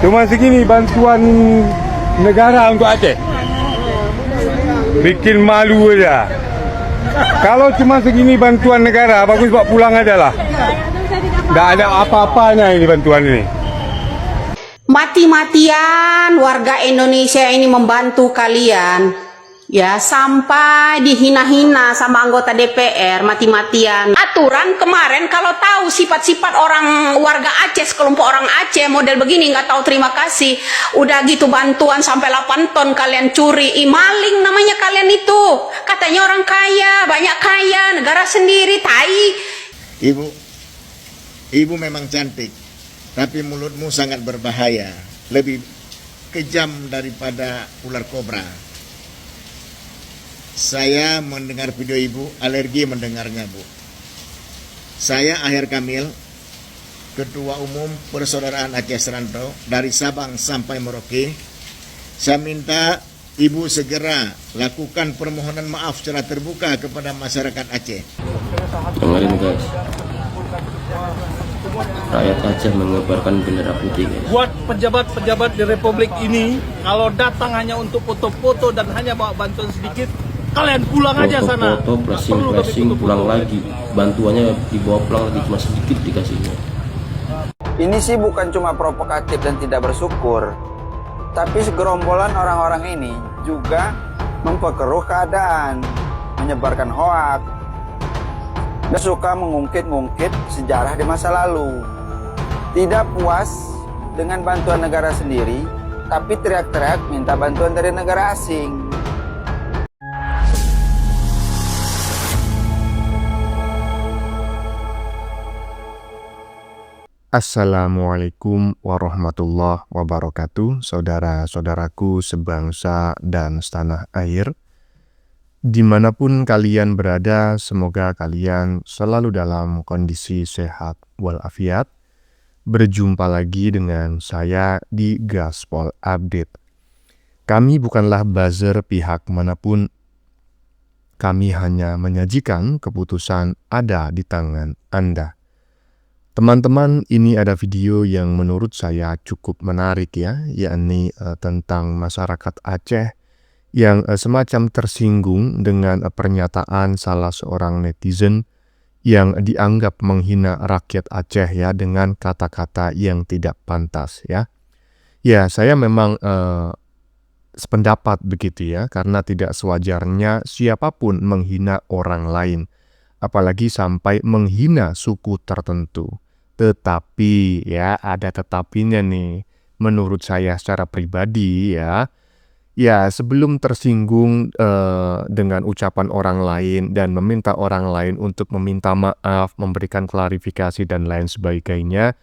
Cuma segini bantuan negara untuk Aceh. Bikin malu aja. Kalau cuma segini bantuan negara, bagus bawa pulang aja lah. Tidak ada apa-apanya ini bantuan ini. Mati-matian warga Indonesia ini membantu kalian. Ya, sampai dihina-hina sama anggota DPR, mati-matian. Aturan kemarin kalau tahu sifat-sifat orang warga Aceh, sekelompok orang Aceh model begini, nggak tahu terima kasih. Udah gitu bantuan sampai 8 ton kalian curi. Maling namanya kalian itu. Katanya orang kaya, banyak kaya, negara sendiri, tai. Ibu memang cantik, tapi mulutmu sangat berbahaya. Lebih kejam daripada ular kobra. Saya mendengar video ibu, alergi mendengarnya, Bu. Saya Aher Kamil, Ketua Umum Persaudaraan Aceh Serantau, dari Sabang sampai Merauke. Saya minta ibu segera lakukan permohonan maaf secara terbuka kepada masyarakat Aceh. Dengerin guys, rakyat Aceh mengebarkan bendera putih guys. Buat pejabat-pejabat di Republik ini, kalau datang hanya untuk foto-foto dan hanya bawa bantuan sedikit, kalian pulang aja sana. Foto, pressing, pulang lagi. Bantuannya dibawa pulang lagi, cuma sedikit dikasihnya. Ini sih bukan cuma provokatif dan tidak bersyukur, tapi segerombolan orang-orang ini juga memperkeruh keadaan, menyebarkan hoak, dan suka mengungkit-ungkit sejarah di masa lalu. Tidak puas dengan bantuan negara sendiri, tapi teriak-teriak minta bantuan dari negara asing. Assalamualaikum warahmatullahi wabarakatuh, saudara-saudaraku sebangsa dan setanah air. Dimanapun kalian berada, semoga kalian selalu dalam kondisi sehat walafiat. Berjumpa lagi dengan saya di Gaspol Update. Kami bukanlah buzzer pihak manapun. Kami hanya menyajikan keputusan ada di tangan Anda. Teman-teman, ini ada video yang menurut saya cukup menarik ya, yakni tentang masyarakat Aceh yang semacam tersinggung dengan pernyataan salah seorang netizen yang dianggap menghina rakyat Aceh ya dengan kata-kata yang tidak pantas ya. Ya, saya memang sependapat begitu ya, karena tidak sewajarnya siapapun menghina orang lain, apalagi sampai menghina suku tertentu. Tetapi ya, ada tetapinya nih, menurut saya secara pribadi ya, sebelum tersinggung dengan ucapan orang lain dan meminta orang lain untuk meminta maaf, memberikan klarifikasi dan lain sebagainya,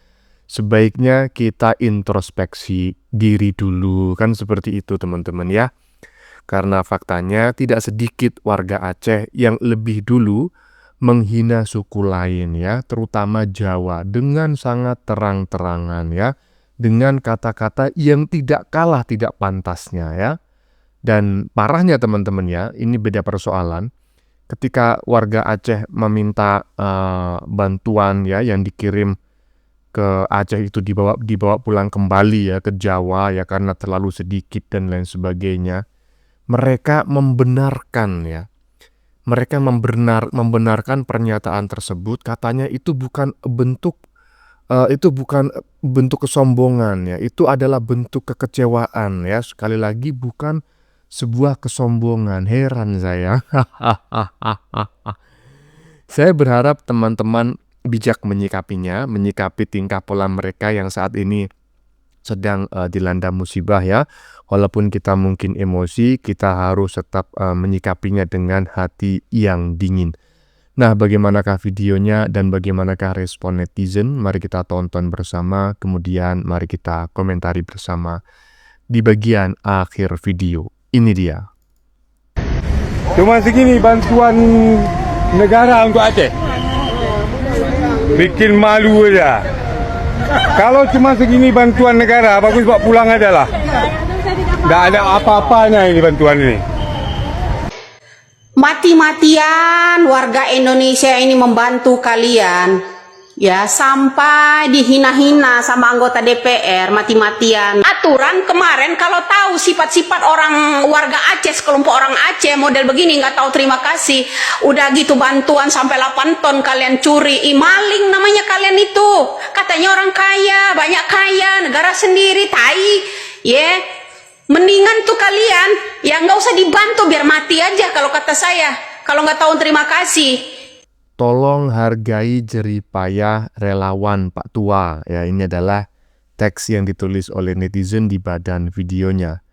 sebaiknya kita introspeksi diri dulu, kan seperti itu teman-teman ya. Karena faktanya tidak sedikit warga Aceh yang lebih dulu menghina suku lain ya, terutama Jawa, dengan sangat terang-terangan ya, dengan kata-kata yang tidak kalah tidak pantasnya ya. Dan parahnya teman-teman ya, ini beda persoalan. Ketika warga Aceh meminta bantuan ya yang dikirim ke Aceh itu dibawa pulang kembali ya ke Jawa ya karena terlalu sedikit dan lain sebagainya, mereka membenarkan ya. Mereka membenarkan pernyataan tersebut, katanya itu bukan bentuk kesombongan ya, itu adalah bentuk kekecewaan ya. Sekali lagi bukan sebuah kesombongan. Heran saya. Saya berharap teman-teman bijak menyikapi tingkah pola mereka yang saat ini sedang dilanda musibah ya. Walaupun kita mungkin emosi, kita harus tetap menyikapinya dengan hati yang dingin. Nah, bagaimanakah videonya dan bagaimanakah respon netizen? Mari kita tonton bersama, kemudian mari kita komentari bersama di bagian akhir video. Ini dia. Cuma segini bantuan negara untuk Aceh. Bikin malu aja. Kalau cuma segini bantuan negara, bagus bawa pulang aja lah. Tidak ada apa-apanya ini bantuan ini. Mati-matian warga Indonesia ini membantu kalian. Ya, sampai dihina-hina sama anggota DPR mati-matian. Aturan kemarin kalau tahu sifat-sifat orang warga Aceh, sekelompok orang Aceh model begini nggak tahu terima kasih. Udah gitu bantuan sampai 8 ton kalian curi. Maling namanya kalian itu. Katanya orang kaya, banyak kaya, negara sendiri, tai. Ya. Mendingan tuh kalian ya nggak usah dibantu, biar mati aja kalau kata saya. Kalau nggak tahu terima kasih. Tolong hargai jerih payah relawan Pak Tua. Ya, ini adalah teks yang ditulis oleh netizen di badan videonya.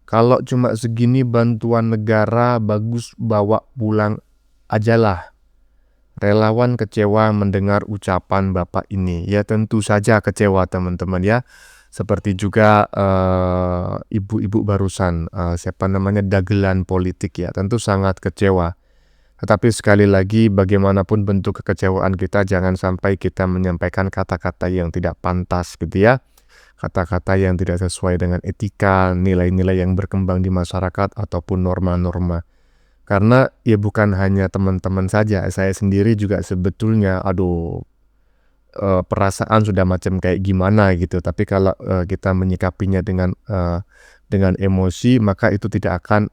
Kalau cuma segini bantuan negara, bagus bawa pulang ajalah. Relawan kecewa mendengar ucapan Bapak ini. Ya, tentu saja kecewa teman-teman ya. Seperti juga ibu-ibu barusan, siapa namanya, dagelan politik ya, tentu sangat kecewa. Tetapi sekali lagi, bagaimanapun bentuk kekecewaan kita, jangan sampai kita menyampaikan kata-kata yang tidak pantas gitu ya. Kata-kata yang tidak sesuai dengan etika, nilai-nilai yang berkembang di masyarakat, ataupun norma-norma. Karena ya bukan hanya teman-teman saja, saya sendiri juga sebetulnya, perasaan sudah macam kayak gimana gitu. Tapi kalau kita menyikapinya dengan emosi, maka itu tidak akan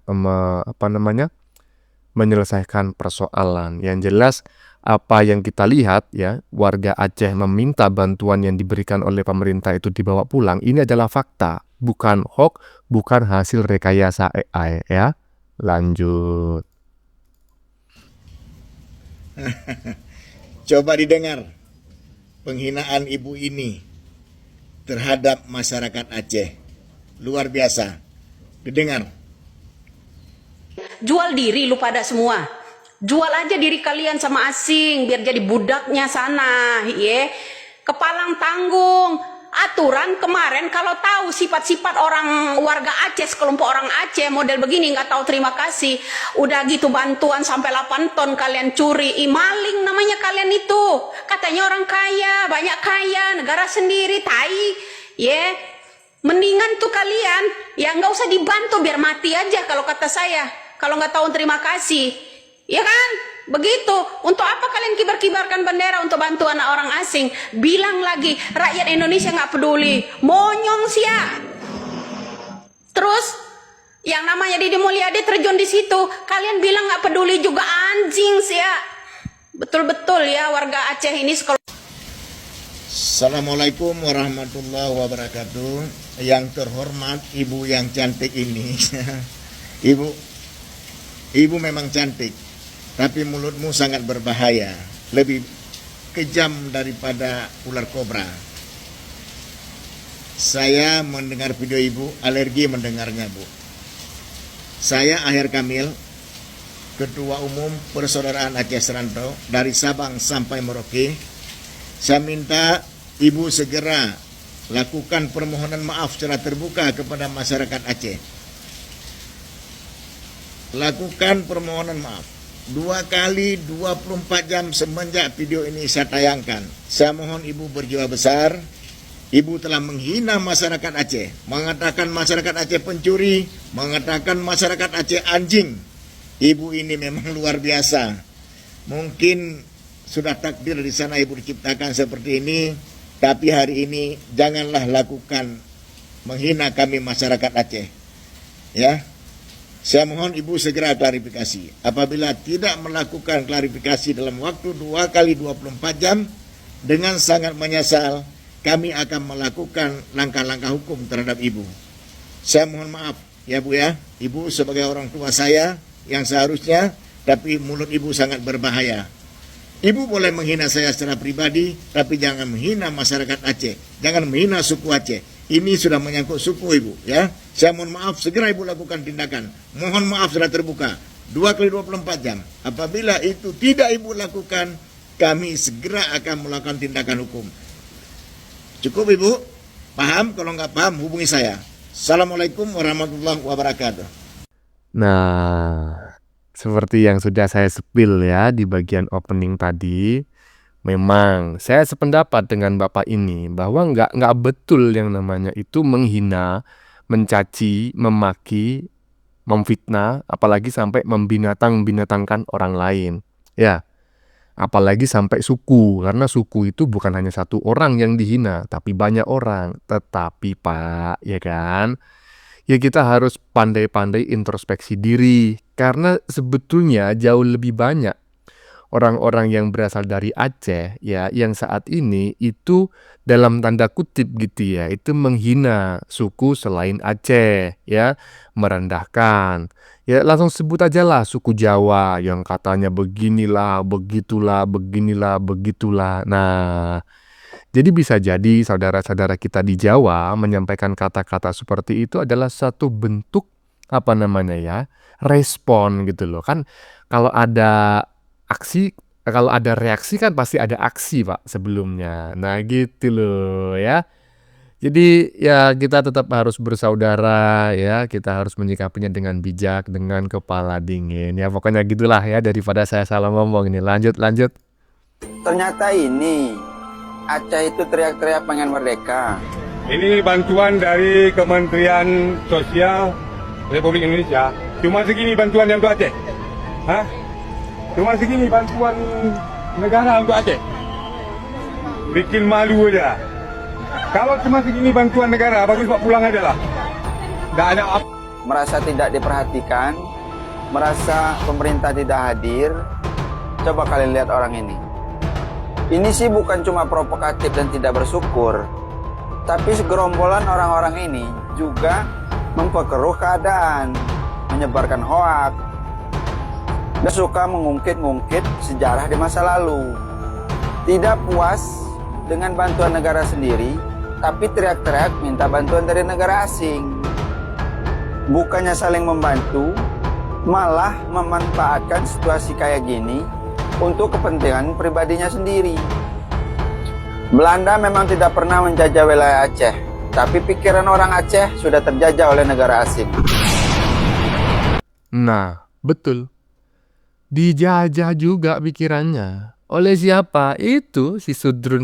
menyelesaikan persoalan. Yang jelas apa yang kita lihat ya, warga Aceh meminta bantuan yang diberikan oleh pemerintah itu dibawa pulang, ini adalah fakta, bukan hoax, bukan hasil rekayasa AI ya. Lanjut. Coba didengar penghinaan ibu ini terhadap masyarakat Aceh. Luar biasa. Didengar. Jual diri lu pada semua. Jual aja diri kalian sama asing biar jadi budaknya sana, ya. Kepalang tanggung. Aturan kemarin kalau tahu sifat-sifat orang warga Aceh, sekelompok orang Aceh model begini nggak tahu terima kasih. Udah gitu bantuan sampai 8 ton kalian curi. Maling namanya kalian itu. Katanya orang kaya, banyak kaya, negara sendiri, tai. Ya. Mendingan tuh kalian ya nggak usah dibantu, biar mati aja kalau kata saya. Kalau nggak tahu terima kasih, ya kan? Begitu. Untuk apa kalian kibar-kibarkan bendera untuk bantu anak orang asing? Bilang lagi rakyat Indonesia nggak peduli, monyong sia. Terus yang namanya Deddy Mulyadi terjun di situ, kalian bilang nggak peduli juga, anjing sia. Betul-betul ya warga Aceh ini sekolah. Assalamualaikum warahmatullahi wabarakatuh. Yang terhormat ibu yang cantik ini. Ibu memang cantik, tapi mulutmu sangat berbahaya, lebih kejam daripada ular kobra. Saya mendengar video ibu, alergi mendengarnya bu. Saya Aher Kamil, Ketua Umum Persaudaraan Aceh Serantau, dari Sabang sampai Merauke. Saya minta ibu segera lakukan permohonan maaf secara terbuka kepada masyarakat Aceh. Lakukan permohonan maaf 2 kali 24 jam semenjak video ini saya tayangkan. Saya mohon ibu berjiwa besar. Ibu telah menghina masyarakat Aceh, mengatakan masyarakat Aceh pencuri, mengatakan masyarakat Aceh anjing. Ibu ini memang luar biasa. Mungkin sudah takdir di sana ibu diciptakan seperti ini, tapi hari ini janganlah lakukan menghina kami masyarakat Aceh. Ya. Saya mohon ibu segera klarifikasi. Apabila tidak melakukan klarifikasi dalam waktu 2 kali 24 jam, dengan sangat menyesal, kami akan melakukan langkah-langkah hukum terhadap ibu. Saya mohon maaf ya bu ya. Ibu sebagai orang tua saya yang seharusnya, tapi mulut ibu sangat berbahaya. Ibu boleh menghina saya secara pribadi, tapi jangan menghina masyarakat Aceh. Jangan menghina suku Aceh. Ini sudah menyangkut suku ibu ya. Saya mohon maaf, segera ibu lakukan tindakan. Mohon maaf secara terbuka 2 kali 24 jam. Apabila itu tidak ibu lakukan, kami segera akan melakukan tindakan hukum. Cukup ibu? Paham? Kalau nggak paham hubungi saya. Assalamualaikum warahmatullahi wabarakatuh. Nah, seperti yang sudah saya spill ya di bagian opening tadi, memang saya sependapat dengan Bapak ini bahwa nggak betul yang namanya itu menghina, mencaci, memaki, memfitnah, apalagi sampai membinatang-binatangkan orang lain. Ya, Apalagi sampai suku, karena suku itu bukan hanya satu orang yang dihina, tapi banyak orang. Tetapi Pak, ya kan, ya kita harus pandai-pandai introspeksi diri, karena sebetulnya jauh lebih banyak orang-orang yang berasal dari Aceh ya yang saat ini itu dalam tanda kutip gitu ya, itu menghina suku selain Aceh ya, merendahkan. Ya langsung sebut aja lah suku Jawa yang katanya beginilah, begitulah. Nah, jadi bisa jadi saudara-saudara kita di Jawa menyampaikan kata-kata seperti itu adalah satu bentuk apa namanya ya, respon gitu loh. Kan kalau ada aksi, kalau ada reaksi kan pasti ada aksi Pak sebelumnya. Nah gitu loh ya. Jadi ya kita tetap harus bersaudara ya, kita harus menyikapinya dengan bijak, dengan kepala dingin. Ya pokoknya gitulah ya, daripada saya salah ngomong ini. Lanjut. Ternyata ini Aceh itu teriak-teriak pengen merdeka. Ini bantuan dari Kementerian Sosial Republik Indonesia. Cuma segini bantuan yang untuk Aceh. Hah? Cuma segini bantuan negara untuk Aceh. Bikin malu aja. Kalau cuma segini bantuan negara, bagus Pak pulang aja lah. Nggak ada apa. Merasa tidak diperhatikan, merasa pemerintah tidak hadir. Coba kalian lihat orang ini. Ini sih bukan cuma provokatif dan tidak bersyukur, tapi segerombolan orang-orang ini juga memperkeruh keadaan, menyebarkan hoak, dan suka mengungkit-ungkit sejarah di masa lalu. Tidak puas dengan bantuan negara sendiri, tapi teriak-teriak minta bantuan dari negara asing. Bukannya saling membantu, malah memanfaatkan situasi kayak gini untuk kepentingan pribadinya sendiri. Belanda memang tidak pernah menjajah wilayah Aceh, tapi pikiran orang Aceh sudah terjajah oleh negara asing. Nah, betul. Dijajah juga pikirannya. Oleh siapa? Itu si Sudrun,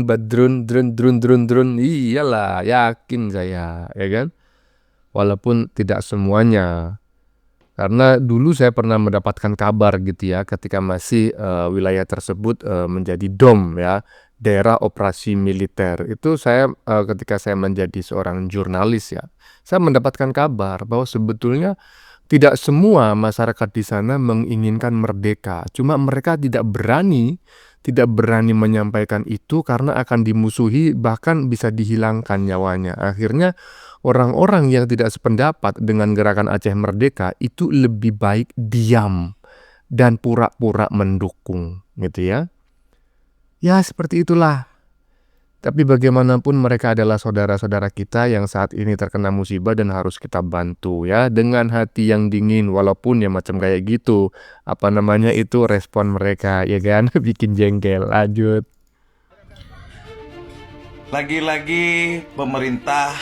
Badrun, Drun. Iyalah, yakin saya, ya kan? Walaupun tidak semuanya. Karena dulu saya pernah mendapatkan kabar gitu ya, ketika masih wilayah tersebut menjadi DOM ya, daerah operasi militer. Itu saya ketika saya menjadi seorang jurnalis ya, saya mendapatkan kabar bahwa sebetulnya tidak semua masyarakat di sana menginginkan merdeka. Cuma mereka tidak berani menyampaikan itu karena akan dimusuhi, bahkan bisa dihilangkan nyawanya. Akhirnya orang-orang yang tidak sependapat dengan gerakan Aceh Merdeka itu lebih baik diam dan pura-pura mendukung, gitu ya. Ya seperti itulah. Tapi bagaimanapun mereka adalah saudara-saudara kita yang saat ini terkena musibah dan harus kita bantu ya, dengan hati yang dingin, walaupun ya macam kayak gitu. Apa namanya itu respon mereka ya kan, bikin jengkel. Lanjut. Lagi-lagi pemerintah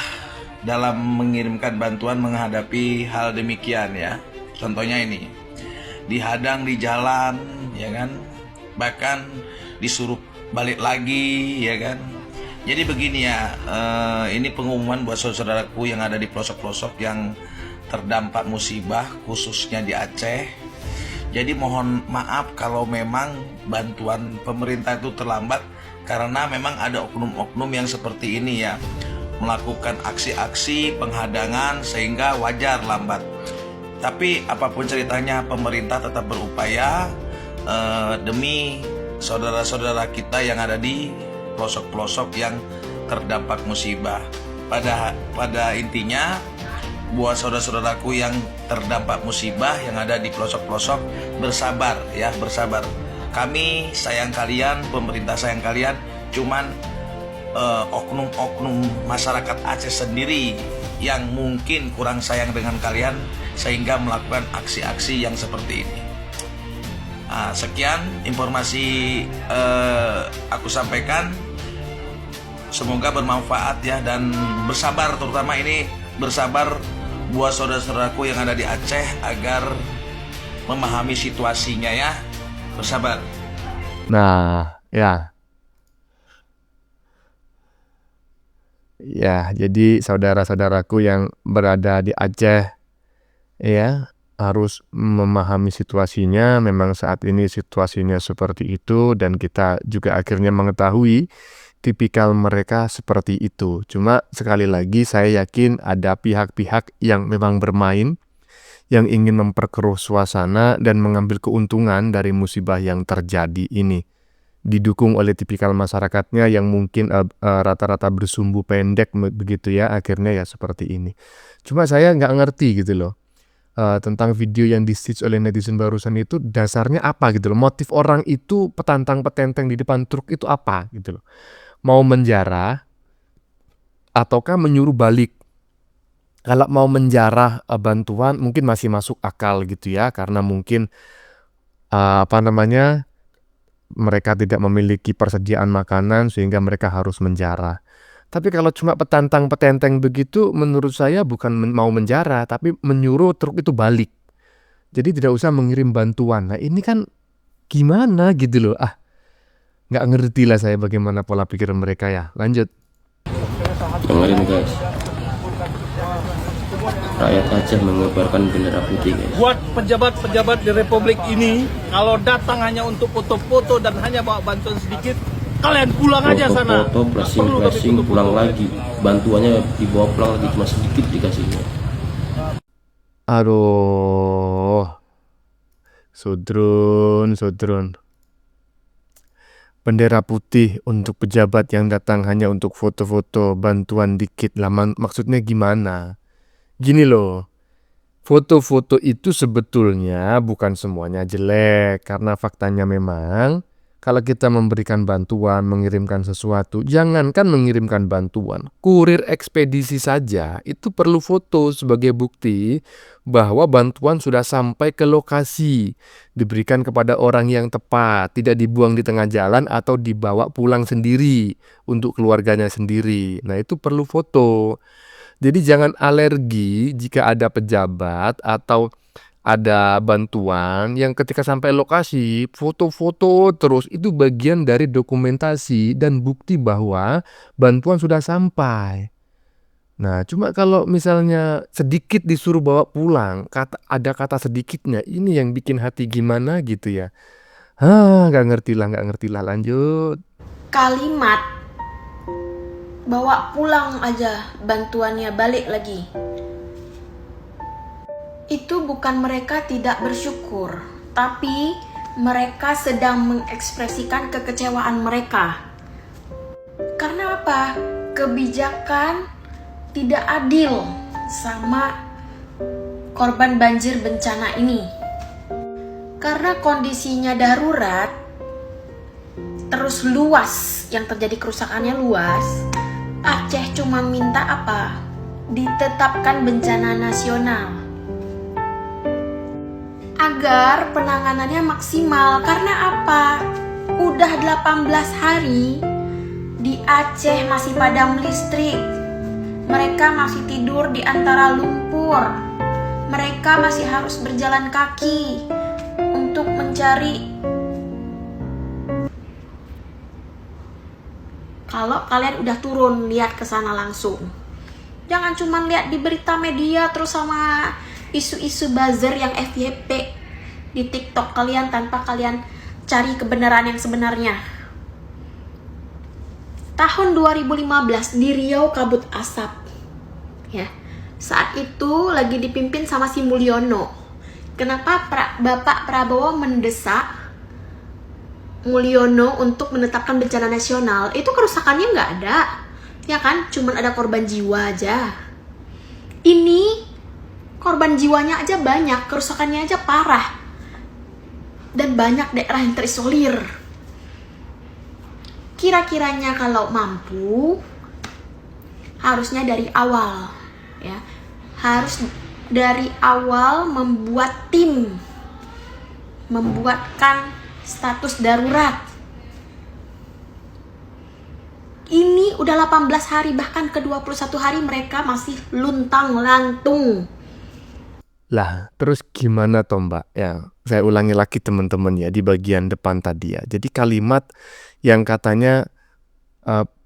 dalam mengirimkan bantuan menghadapi hal demikian ya. Contohnya ini, dihadang di jalan ya kan, bahkan disuruh balik lagi ya kan. Jadi begini ya, ini pengumuman buat saudaraku yang ada di pelosok-pelosok yang terdampak musibah khususnya di Aceh. Jadi mohon maaf kalau memang bantuan pemerintah itu terlambat, karena memang ada oknum-oknum yang seperti ini ya, melakukan aksi-aksi penghadangan sehingga wajar lambat. Tapi apapun ceritanya, pemerintah tetap berupaya demi saudara-saudara kita yang ada di pelosok-pelosok yang terdampak musibah. Pada intinya, buat saudara-saudaraku yang terdampak musibah yang ada di pelosok-pelosok, bersabar ya, bersabar. Kami sayang kalian, pemerintah sayang kalian, cuman oknum-oknum masyarakat Aceh sendiri yang mungkin kurang sayang dengan kalian sehingga melakukan aksi-aksi yang seperti ini. Sekian informasi aku sampaikan. Semoga bermanfaat ya, dan bersabar, terutama ini bersabar buat saudara-saudaraku yang ada di Aceh agar memahami situasinya ya. Bersabar. Nah, ya. Ya, jadi saudara-saudaraku yang berada di Aceh ya, harus memahami situasinya. Memang saat ini situasinya seperti itu dan kita juga akhirnya mengetahui tipikal mereka seperti itu. Cuma sekali lagi saya yakin ada pihak-pihak yang memang bermain, yang ingin memperkeruh suasana dan mengambil keuntungan dari musibah yang terjadi ini. Didukung oleh tipikal masyarakatnya yang mungkin rata-rata bersumbu pendek begitu ya, akhirnya ya seperti ini. Cuma saya nggak ngerti gitu loh. Tentang video yang di-stitch oleh netizen barusan itu dasarnya apa gitu loh. Motif orang itu petantang-petenteng di depan truk itu apa gitu loh. Mau menjarah ataukah menyuruh balik? Kalau mau menjarah bantuan mungkin masih masuk akal gitu ya, karena mungkin mereka tidak memiliki persediaan makanan sehingga mereka harus menjarah. Tapi kalau cuma petantang-petenteng begitu, menurut saya bukan mau menjarah, tapi menyuruh truk itu balik. Jadi tidak usah mengirim bantuan. Nah ini kan gimana gitu loh. Nggak ngerti lah saya bagaimana pola pikir mereka ya. Lanjut. Dengerin guys, rakyat Aceh mengibarkan bendera putih guys. Buat pejabat-pejabat di Republik ini, kalau datang hanya untuk foto-foto dan hanya bawa bantuan sedikit, kalian pulang aja sana. Foto-foto, flashing, pulang lagi. Bantuannya dibawa pulang lagi, cuma sedikit dikasihnya. Aduh, Sudrun. Bendera putih untuk pejabat yang datang hanya untuk foto-foto, bantuan dikit lah. Maksudnya gimana? Gini loh, foto-foto itu sebetulnya bukan semuanya jelek, karena faktanya memang kalau kita memberikan bantuan, mengirimkan sesuatu, jangankan mengirimkan bantuan, kurir ekspedisi saja itu perlu foto sebagai bukti bahwa bantuan sudah sampai ke lokasi, diberikan kepada orang yang tepat, tidak dibuang di tengah jalan atau dibawa pulang sendiri untuk keluarganya sendiri. Nah itu perlu foto. Jadi jangan alergi jika ada pejabat atau ada bantuan yang ketika sampai lokasi foto-foto terus, itu bagian dari dokumentasi dan bukti bahwa bantuan sudah sampai. Nah cuma kalau misalnya sedikit disuruh bawa pulang, ada kata sedikitnya, ini yang bikin hati gimana gitu ya. Nggak ngerti lah, lanjut. Kalimat bawa pulang aja bantuannya balik lagi, itu bukan mereka tidak bersyukur, tapi mereka sedang mengekspresikan kekecewaan mereka. Karena apa? Kebijakan tidak adil sama korban banjir bencana ini. Karena kondisinya darurat, terus luas, yang terjadi kerusakannya luas, Aceh cuma minta apa? Ditetapkan bencana nasional agar penanganannya maksimal. Karena apa? Udah 18 hari di Aceh masih padam listrik. Mereka masih tidur di antara lumpur. Mereka masih harus berjalan kaki untuk mencari. Kalau kalian udah turun, lihat ke sana langsung. Jangan cuma lihat di berita media terus sama isu-isu buzzer yang FYP di TikTok kalian tanpa kalian cari kebenaran yang sebenarnya. Tahun 2015 di Riau kabut asap. Ya. Saat itu lagi dipimpin sama si Mulyono. Kenapa Bapak Prabowo mendesak Mulyono untuk menetapkan bencana nasional? Itu kerusakannya nggak ada, ya kan? Cuman ada korban jiwa aja. Ini korban jiwanya aja banyak, kerusakannya aja parah, dan banyak daerah yang terisolir. Kira-kiranya kalau mampu, harusnya dari awal, ya, harus dari awal membuat tim, membuatkan status darurat. Ini udah 18 hari, bahkan ke 21 hari mereka masih luntang-lantung. Lah, terus gimana toh Mbak? Ya, saya ulangi lagi teman-teman ya di bagian depan tadi ya. Jadi kalimat yang katanya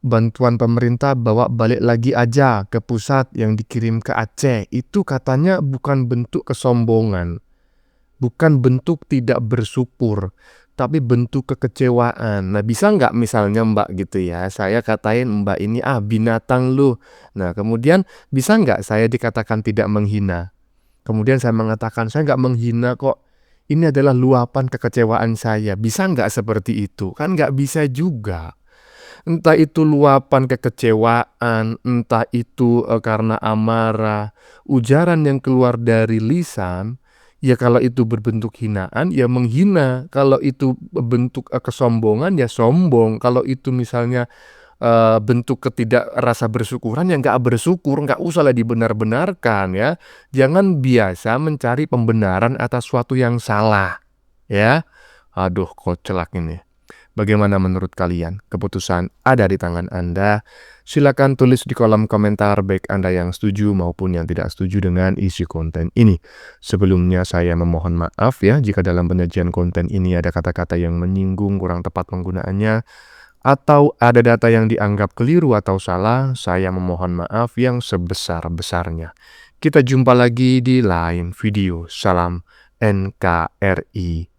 bantuan pemerintah bawa balik lagi aja ke pusat yang dikirim ke Aceh. Itu katanya bukan bentuk kesombongan, bukan bentuk tidak bersyukur, tapi bentuk kekecewaan. Nah, bisa nggak misalnya Mbak gitu ya, saya katain Mbak ini binatang lu. Nah, kemudian bisa nggak saya dikatakan tidak menghina? Kemudian saya mengatakan saya nggak menghina kok. Ini adalah luapan kekecewaan saya. Bisa nggak seperti itu? Kan nggak bisa juga. Entah itu luapan kekecewaan, entah itu karena amarah, ujaran yang keluar dari lisan, ya kalau itu berbentuk hinaan, ya menghina. Kalau itu bentuk kesombongan, ya sombong. Kalau itu misalnya bentuk rasa bersyukuran, ya nggak bersyukur, nggak usah lah dibenar-benarkan ya. Jangan biasa mencari pembenaran atas suatu yang salah, ya. Aduh, koclak ini. Bagaimana menurut kalian? Keputusan ada di tangan Anda. Silakan tulis di kolom komentar baik Anda yang setuju maupun yang tidak setuju dengan isi konten ini. Sebelumnya saya memohon maaf ya jika dalam penyajian konten ini ada kata-kata yang menyinggung, kurang tepat penggunaannya, atau ada data yang dianggap keliru atau salah. Saya memohon maaf yang sebesar-besarnya. Kita jumpa lagi di lain video. Salam NKRI.